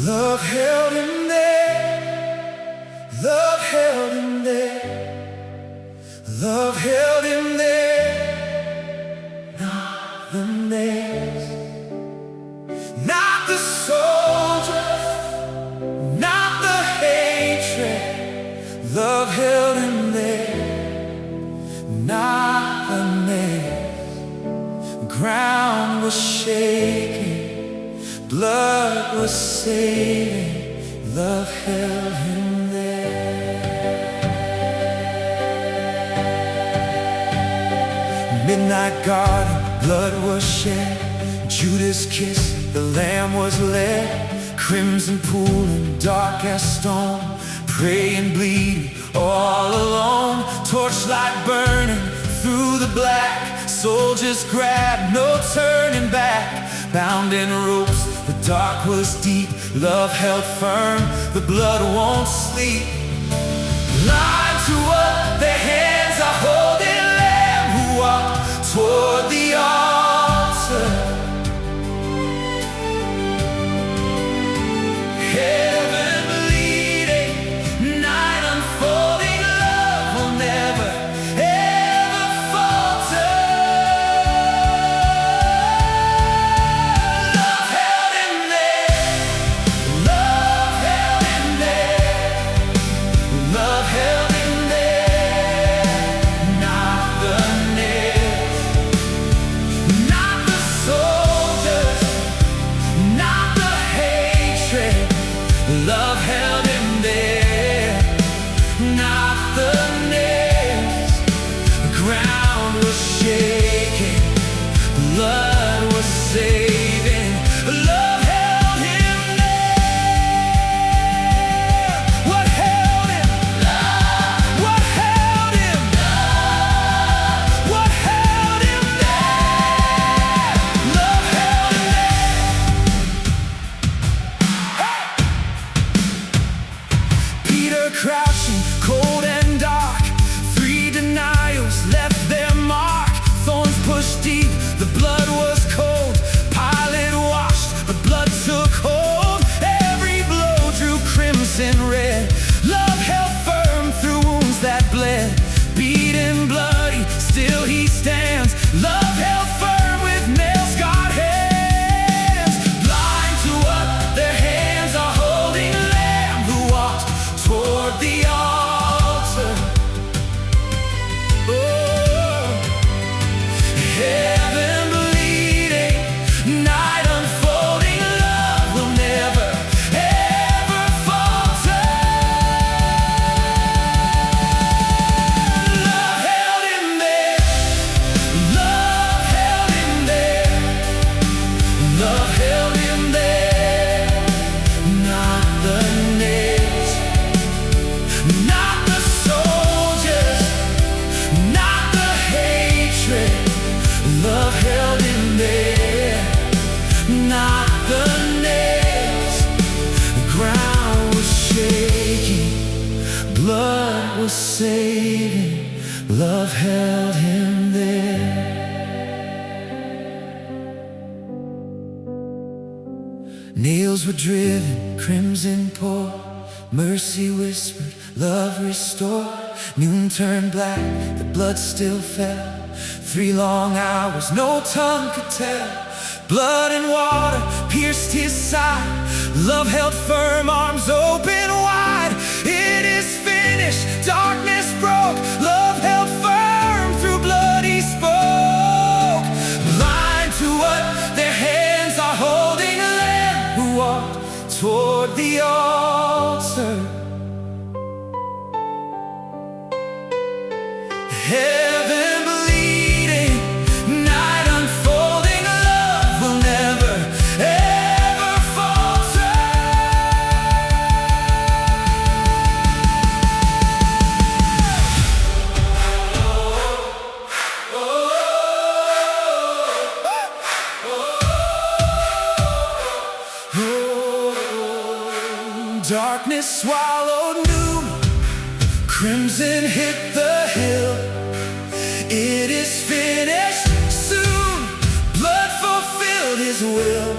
Love held him there. Love held him there. Love held him there. Not the nails, not the soldiers, not the hatred. Love held him there. Not the nails. The ground was shaking, blood was saving. Love held him there. Midnight garden, blood was shed. Judas kissed, the lamb was led. Crimson pool and dark as stone, praying, bleeding, all alone. Torchlight burning through the black. Soldiers grabbed, no turning back. Bound in ropes, the dark was deep. Love held firm, the blood won't sleep. Blind to what their hands are holding, Lamb who walked toward the altar. Heaven bleeding, night unfolding. Love will never, ever falter. Love held him there. Love held him there. Love held him there. Not the nails, not the soldiers, not the hatred. Love held him there. Not the nails. The ground was shaking, blood was saving. Love held him there. What held him? Love. What held him? Love. What held him there? Love held him there. Peter crouching, cold and dark. 3 denials left their mark. Thorns pushed deep, the blood was cold. Pilate washed, but blood took hold. Every blow drew crimson red. Love held firm through wounds that bled. Beaten, bloody, still he stands. Love held firm with nail-scarred hands. Blind to what their hands are holding, Lamb who walked toward the altar. Oh, heaven bleeding, night unfolding. Love will never, ever falter. Love held him there. Love held him there. Love held him there. Not the nails, not the soldiers, not the hatred. Love held him there. Not the nails. The ground was shaking, blood was saving. Love held him there. Nails were driven, crimson poured. Mercy whispered, love restored. Noon turned black, the blood still fell. 3 long hours, no tongue could tell. Blood and water pierced his side. Love held firm, arms open wide. It is finished, darkness broke. Love held firm, through blood he spoke. Blind to what their hands are holding, a Lamb who walked toward the altar. Heaven bleeding, night unfolding. Love will never, ever falter. Darkness swallowed noon, crimson hit the hill. It is finished soon, blood fulfilled his will.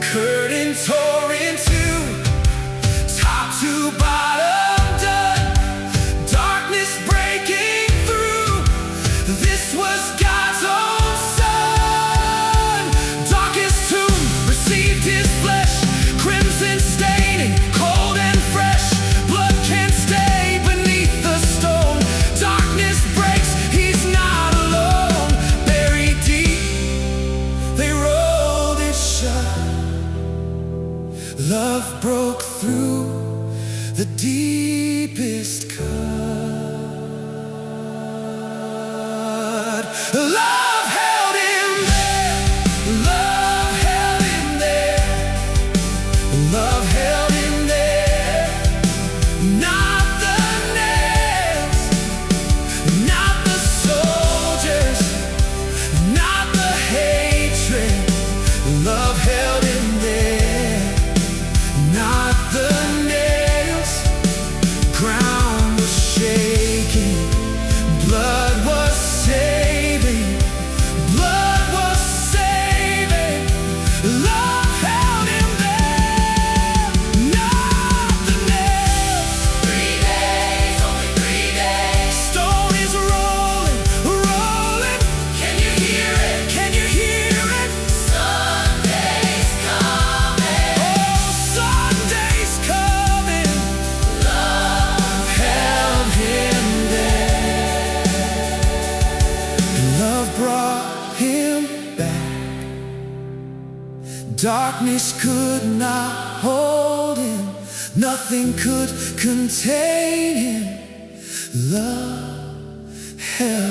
Curtain tore into Love broke through the deepest cut. Love held him there. Love held him there. Love held him there. Not the nails, not the soldiers, not the hatred. Love held him there. Not the nails. Ground was shaking. Blood was saving. Blood was saving. Love held him there. Not the nails. 3 days, only 3 days. Stone is rolling, rolling. Can you hear it? Can you hear it? Sunday's coming. Oh, Sunday's coming. Love held him there. Love brought him back. Darkness could not hold him. Nothing could contain him. Love held